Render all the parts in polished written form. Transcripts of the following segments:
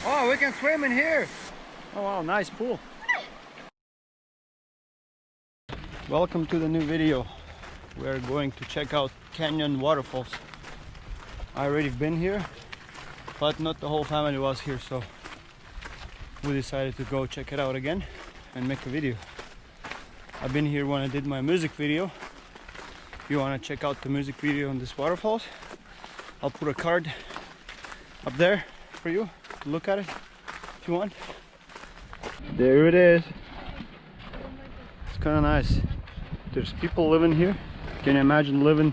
Oh, we can swim in here. Oh wow, nice pool. Welcome to the new video. We're going to check out Canyon Waterfalls. I already been here, but not the whole family was here, so we decided to go check it out again and make a video. I've been here when I did my music video. If you want to check out the music video on this waterfalls, I'll put a card up there for you. Look at it if you want. There it is. It's kind of nice. There's people living here. Can you imagine living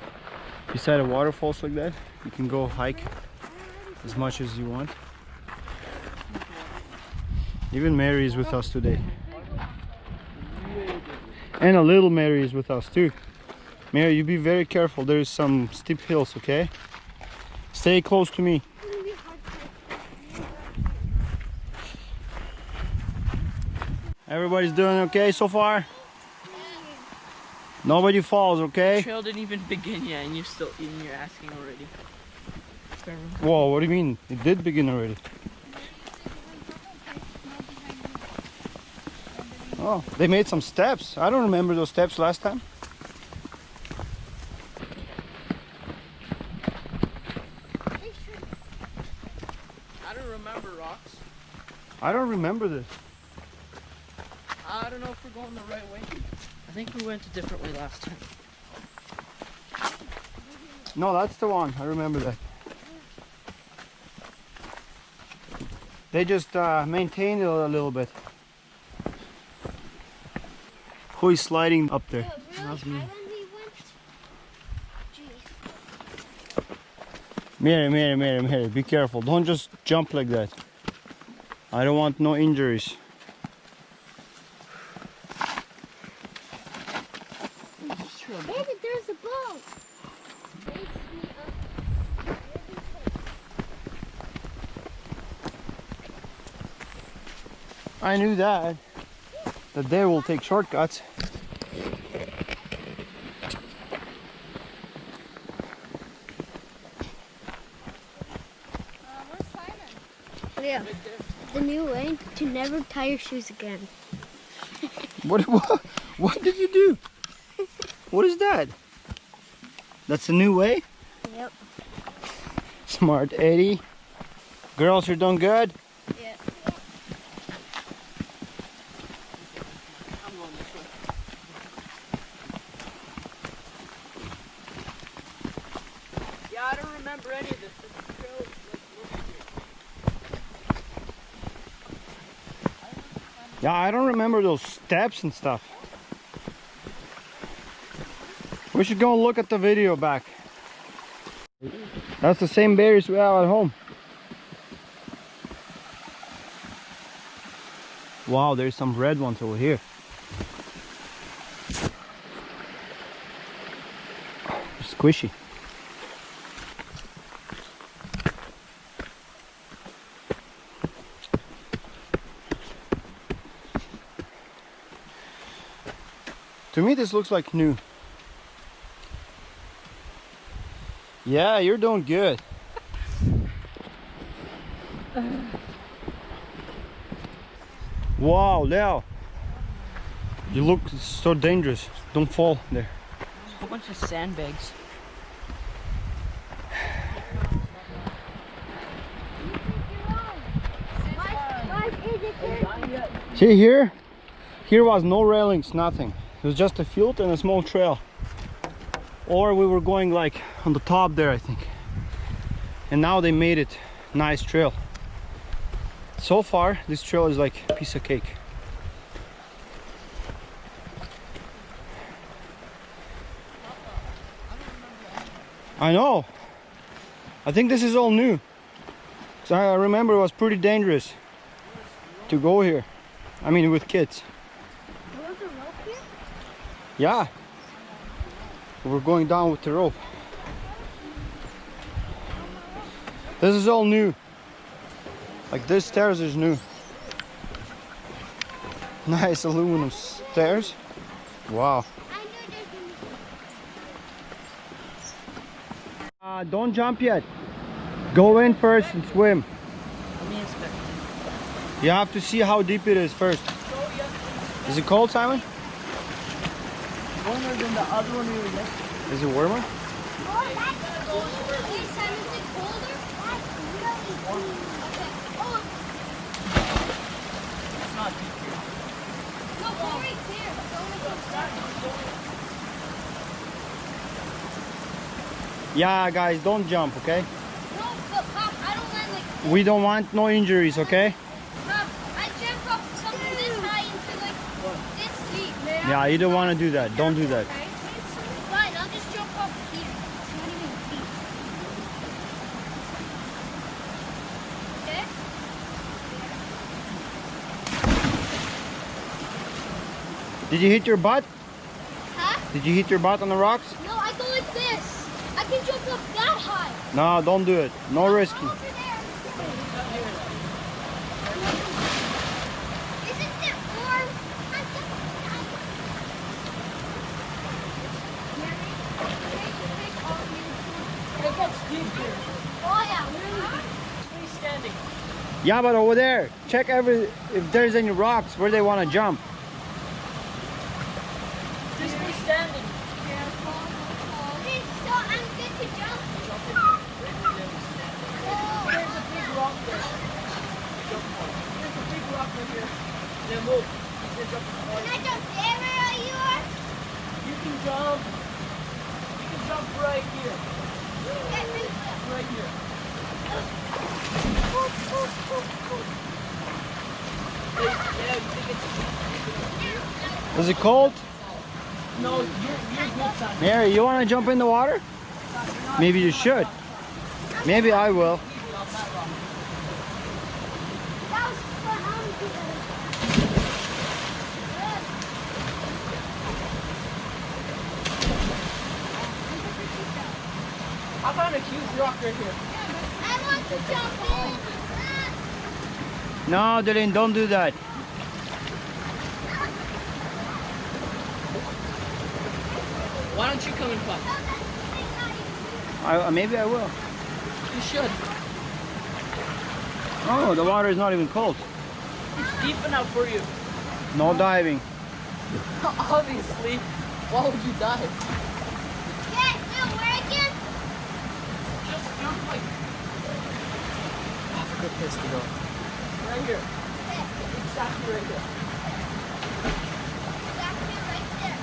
beside a waterfalls like that? You can go hike as much as you want. Even Mary is with us today. And a little Mary is with us too. Mary, you be very careful. There's some steep hills, okay? Stay close to me. Everybody's doing okay so far? Nobody falls, okay? The trail didn't even begin yet and you're asking already. Whoa, what do you mean? It did begin already. Oh, they made some steps. I don't remember those steps last time. I don't remember rocks. I don't remember this. I don't know if we're going the right way. I think we went a different way last time. No, that's the one. I remember that. They just maintained it a little bit. Who is sliding up there? That's me. Mary, be careful. Don't just jump like that. I don't want no injuries. Baby, there's a boat. I knew that they will take shortcuts. Where's Simon? Yeah, the new way to never tie your shoes again. What did you do? What is that? That's the new way? Yep. Smart Eddie. Girls, you're doing good? Yeah. I'm going this way. Yeah, I don't remember any of this. This trail is like Yeah, I don't remember those steps and stuff. We should go and look at the video back. That's the same berries we have at home. Wow, there's some red ones over here. They're squishy. To me, this looks like new. Yeah, you're doing good. Wow, Leo. You look so dangerous. Don't fall there. There's a whole bunch of sandbags. See here? Here was no railings, nothing. It was just a field and a small trail. Or we were going like on the top there, I think. And now they made it nice trail. So far, this trail is like a piece of cake. I know. I think this is all new. 'Cause I remember it was pretty dangerous to go here. I mean, with kids. Was there rope here? Yeah. We're going down with the rope. This is all new. Like this stairs is new. Nice aluminum stairs. Wow. Don't jump yet. Go in first and swim. Let me inspect. You have to see how deep it is first. Is it cold, Simon? Warmer than the other one we were yesterday. Is it warmer? Oh, that's cool. Wait, Simon, is it colder? That's really cool. Okay. Oh, It's not deep here. no, go right there. Go right there. Yeah, guys, don't jump, okay? No, but Pop, I don't want like this. We don't want no injuries, okay? Pop, I jump up something this high into like this deep. Yeah, you don't want to do that. Don't do that. Okay? Fine, I'll just jump up here. It's not even deep. Okay? Did you hit your butt? Huh? Did you hit your butt on the rocks? No, I go like this. I can jump up that high. No, don't do it. No risky. Over there. Isn't it warm? It gets deep here. Oh yeah, really. Stay standing. Yeah, but over there, check if there's any rocks where they want to jump. Just stay standing. Okay, so I'm good to jump. There's a big rock there. Jump on it. There's a big rock right here. Then move. Then jump on Can it. I jump there where you are? You can jump. You can jump right here. Get me. Right here. Yeah, you think it's... Is it cold? No, you're good, son. Mary, you want to jump in the water? Maybe you should. Maybe I will. That was fun. I want to do I found a huge rock right here. I want to jump in. No, Dylan, don't do that. Why don't you come and fun? Maybe I will. You should. Oh, the water is not even cold. It's deep enough for you. No diving. Obviously. Why would you dive? Yeah, no, where again? Just jump like That's a good place to go. right here. Exactly right here. Exactly right there.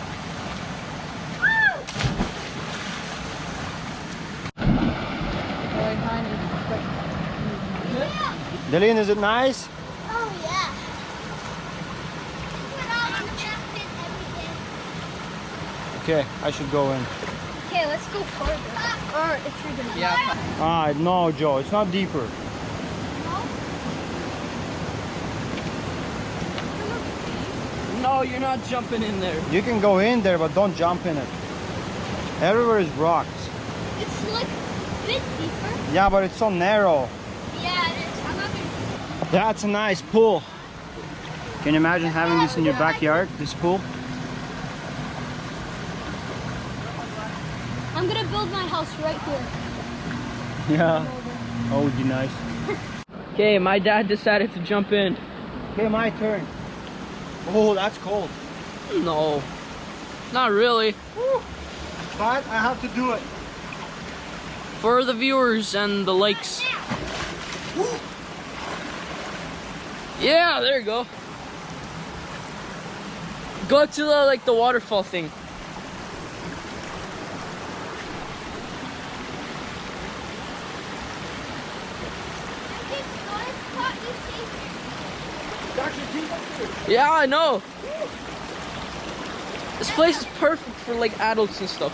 Good? Dylan, is it nice? Oh yeah. Put all the jump in everything. Okay, I should go in. Okay, let's go further. Or if you're gonna. Yeah. No, Joe, it's not deeper. No, you're not jumping in there. You can go in there, but don't jump in it. Everywhere is rocks. It's like a bit deeper. Yeah, but it's so narrow. Yeah, it is. I'm not gonna. That's a nice pool. Can you imagine having this in your backyard, this pool? I'm gonna build my house right here. Yeah, that would be nice. Okay, my dad decided to jump in. Okay, my turn. Oh, that's cold. No, not really. But I have to do it. For the viewers and the likes. Yeah, there you go. Go to the waterfall thing. Yeah, I know. This place is perfect for like adults and stuff.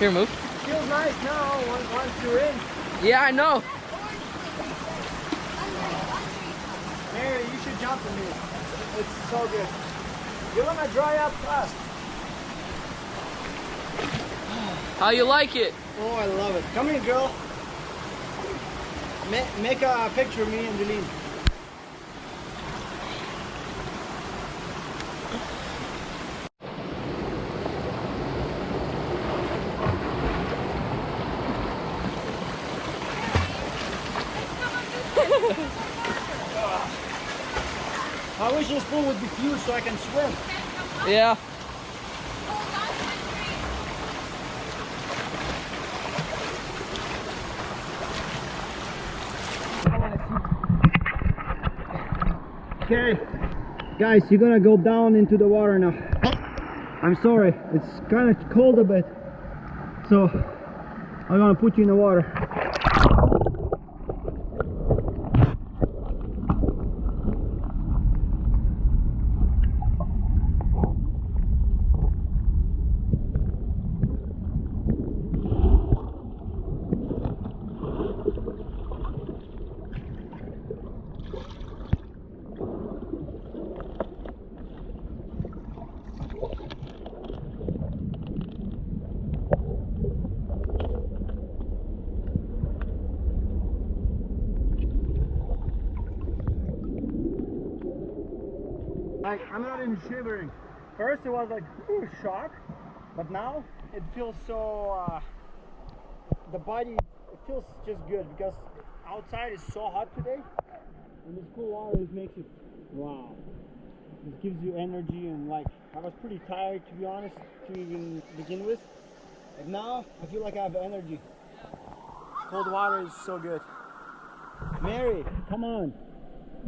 Here, move. Feels nice now once you're in. Yeah, I know. Mary, you should jump in here. It's so good. You're gonna dry up fast. How you like it? Oh, I love it. Come here, girl. Make a picture of me and Jeline. I wish this pool would be huge so I can swim. Yeah. Okay, guys, you're gonna go down into the water now. I'm sorry, it's kind of cold a bit, so I'm gonna put you in the water. Like, I'm not even shivering. First it was like, ooh, shock, but now it feels so, the body, it feels just good because outside is so hot today, and this cool water just makes it, wow. It gives you energy, and like, I was pretty tired to be honest, to even begin with, but now I feel like I have energy. Cold water is so good. Mary, come on.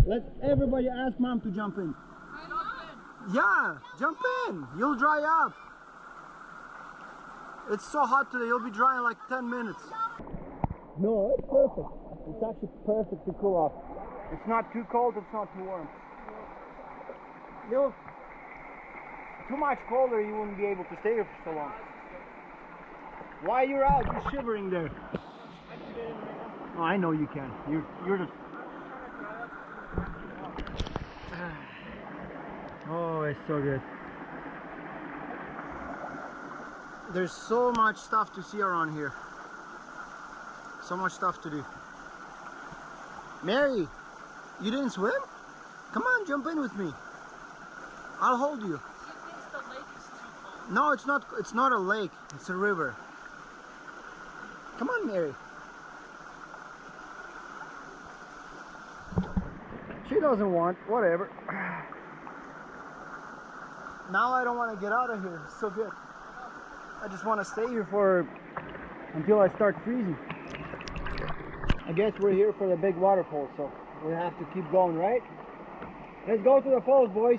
Let everybody ask Mom to jump in. Yeah, jump in. You'll dry up. It's so hot today, you'll be dry in like 10 minutes. No, it's perfect. It's actually perfect to cool off. It's not too cold, it's not too warm. Too much colder, you wouldn't be able to stay here for so long. Why you're out? You're shivering there. Oh, I know you can. You're just. Oh, it's so good. There's so much stuff to see around here. So much stuff to do. Mary, you didn't swim? Come on, jump in with me. I'll hold you. No, it's not. It's not a lake. It's a river. Come on, Mary. She doesn't want. Whatever. Now I don't want to get out of here. It's so good. I just want to stay here until I start freezing. I guess we're here for the big waterfall, so we have to keep going, right? Let's go to the falls, boys.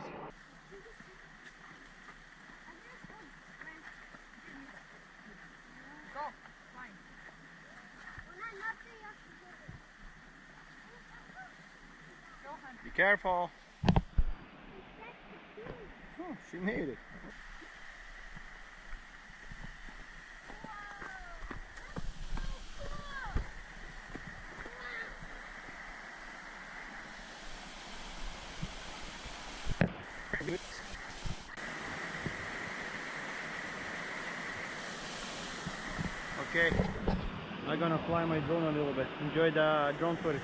Be careful. Oh, she made it. Okay, I'm gonna fly my drone a little bit. Enjoy the drone footage.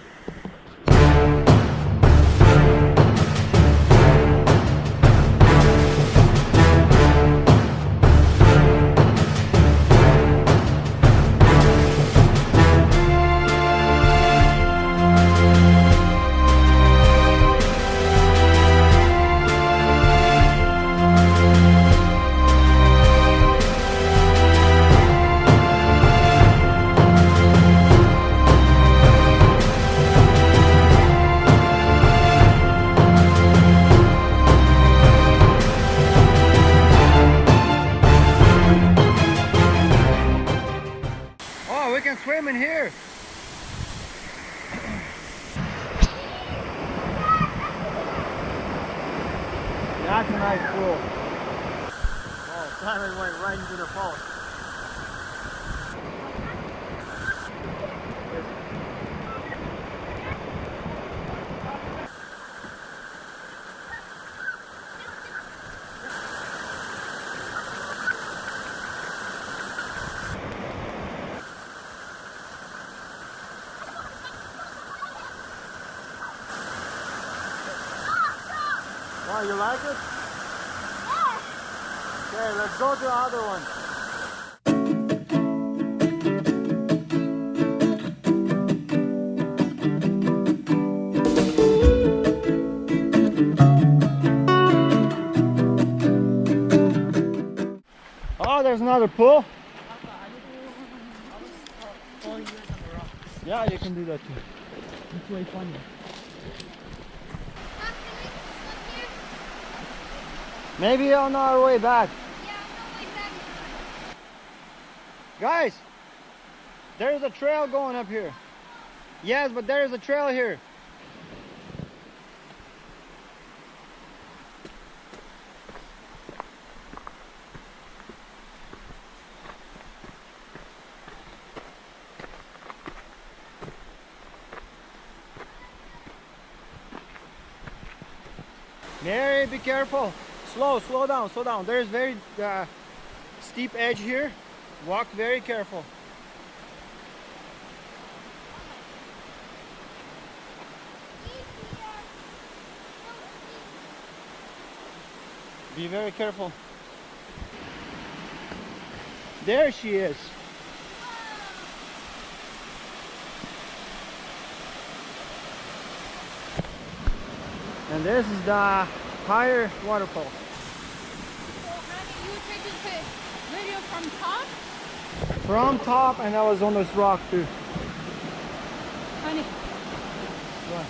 We can swim in here. That's a nice pool. Oh, Simon went right into the falls. Oh, you like it? Yeah. Okay, let's go to the other one. there's another pool. Following you guys on the rock. Yeah, you can do that too. It's way funny. Maybe on our way back. Yeah, on the way back. Guys, there's a trail going up here. Yes, but there's a trail here. Mary, be careful. Slow down, slow down. There's very steep edge here. Walk very careful. Be very careful. There she is. And this is the higher waterfall. So, honey, you taking the video from top? From top, and I was on this rock too. Honey. What?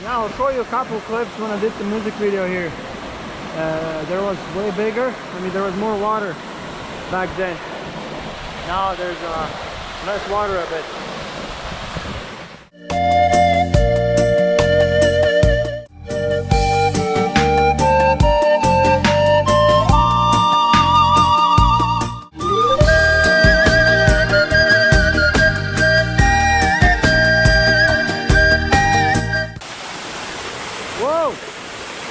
Now I'll show you a couple clips when I did the music video here. There was way bigger, there was more water back then. Now there's less water a bit. Whoa!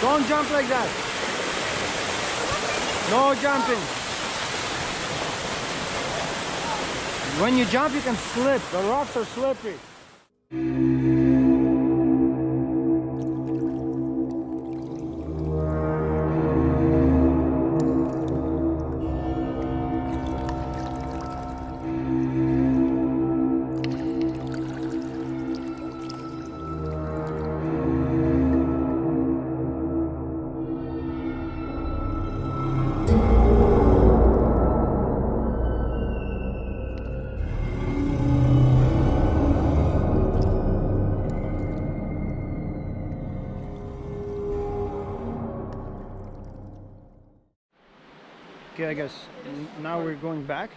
Don't jump like that. No jumping. When you jump, you can slip. The rocks are slippery. Okay, I guess now we're going back,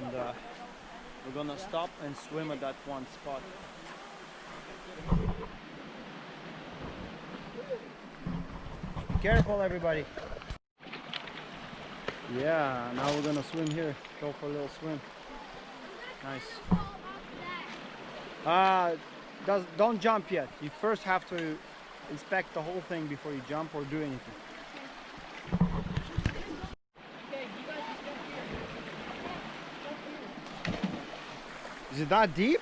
and we're gonna stop and swim at that one spot. Be careful, everybody. Yeah, now we're gonna swim here. Go for a little swim. Nice. Don't jump yet. You first have to inspect the whole thing before you jump or do anything. Is it that deep?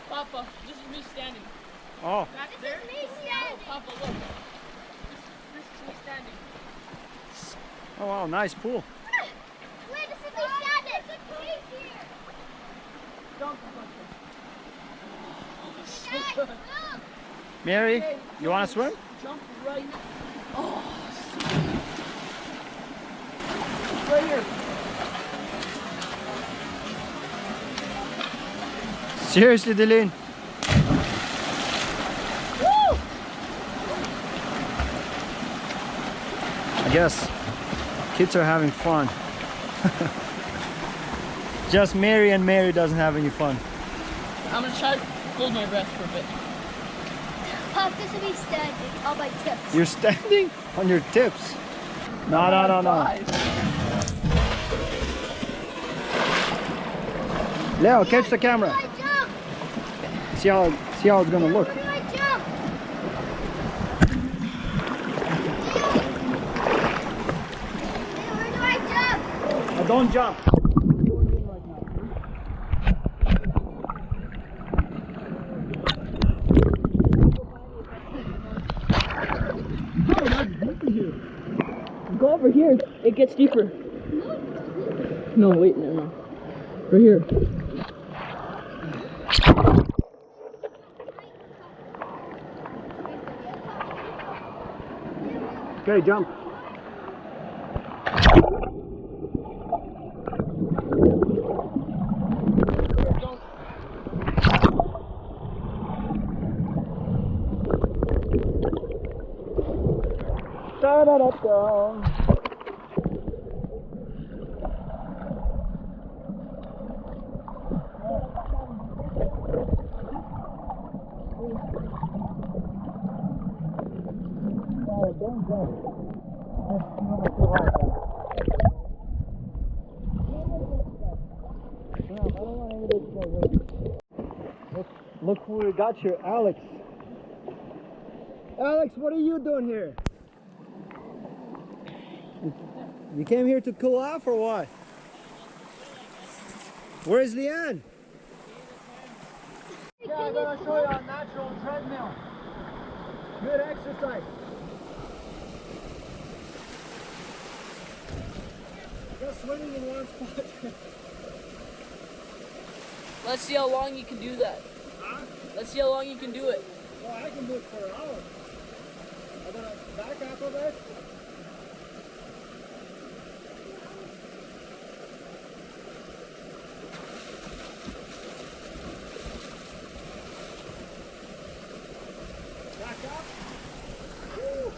Papa, this is me standing. Oh. Back This there. is me standing. Oh, Papa, look. This is me standing. Oh wow, nice pool. Wait, this is me standing. There's a cave here. Jump, Guys, Papa. look. Mary, Okay, you wanna swim? Jump right now. Oh, right here. Seriously, Dylan? guess kids are having fun. Just Mary, and Mary doesn't have any fun. I'm gonna try to hold my breath for a bit. Pop, this will be standing on my tips. You're standing on your tips. No, no, no, no. Leo, catch the camera. Where do I jump? See how it's gonna look. Where do I jump? Leo, where do I jump? Don't jump. Go over here. It gets deeper. No, wait, no. Right here. Okay, jump. Da-da-da-da. Don't jump. Look who we got here, Alex. Alex, what are you doing here? You came here to cool off or what? Where's Leanne? Yeah, I'm gonna show you a natural treadmill. Good exercise. Just swimming in one spot. Let's see how long you can do that. Huh? Let's see how long you can do it. Well, I can do it for an hour. I'm gonna back up a bit. Back up. Woo.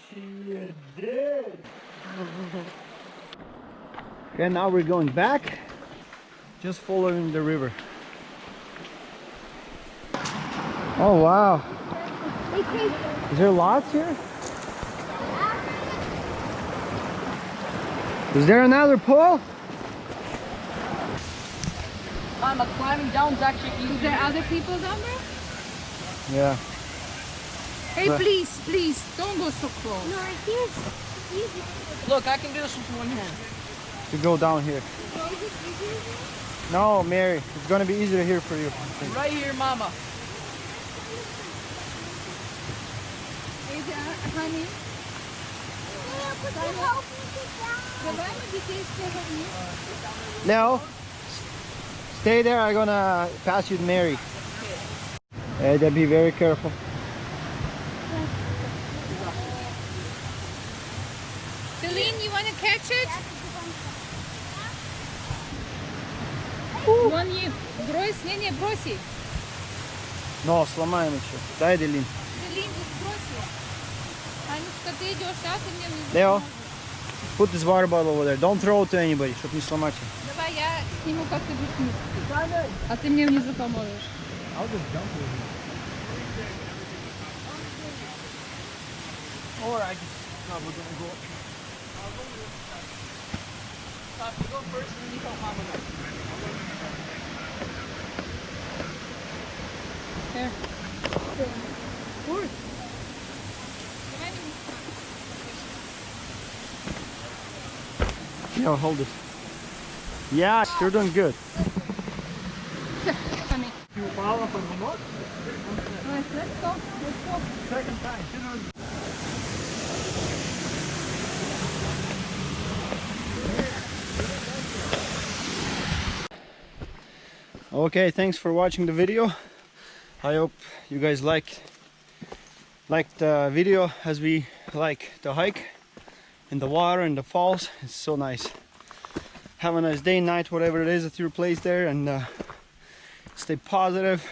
She did. Okay, now we're going back, just following the river. Oh wow! Is there lots here? Is there another pool? Climbing down is actually easier. Is there other people down there? Yeah. Hey, But- please, don't go so close. No, here's easy. Look, I can do this with one hand. To go down here. No, Mary, it's gonna be easier here for you. Right here, mama. Is honey? Давай мы детей снимем. Leo, stay there. I'm gonna pass you to Mary. Hey, then be very careful. Celine, you want to catch it? Вон ей брось, не броси. Но, сломаем еще. Дай, Делин. Celine, броси. Анечка, ты идешь, а ты мне внизу. Leo, put this water bottle over there. Don't throw it to anybody, чтобы не сломать ее. Давай я сниму, как ты будешь вниз. А ты мне внизу поможешь. I'll just jump over here. Or I just probably gonna go up. Stop, you go first and then you help mama go. Here. Leo, hold this. Yeah, you're doing good. Honey. You fall off on the boat? Let's go. Second time. Okay, thanks for watching the video. I hope you guys liked the video as we like the hike in the water and the falls. It's so nice. Have a nice day, night, whatever it is at your place there, and stay positive.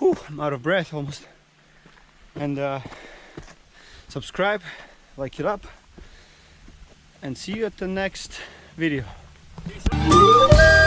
Whew, I'm out of breath almost. And subscribe, like it up, and see you at the next video. Peace.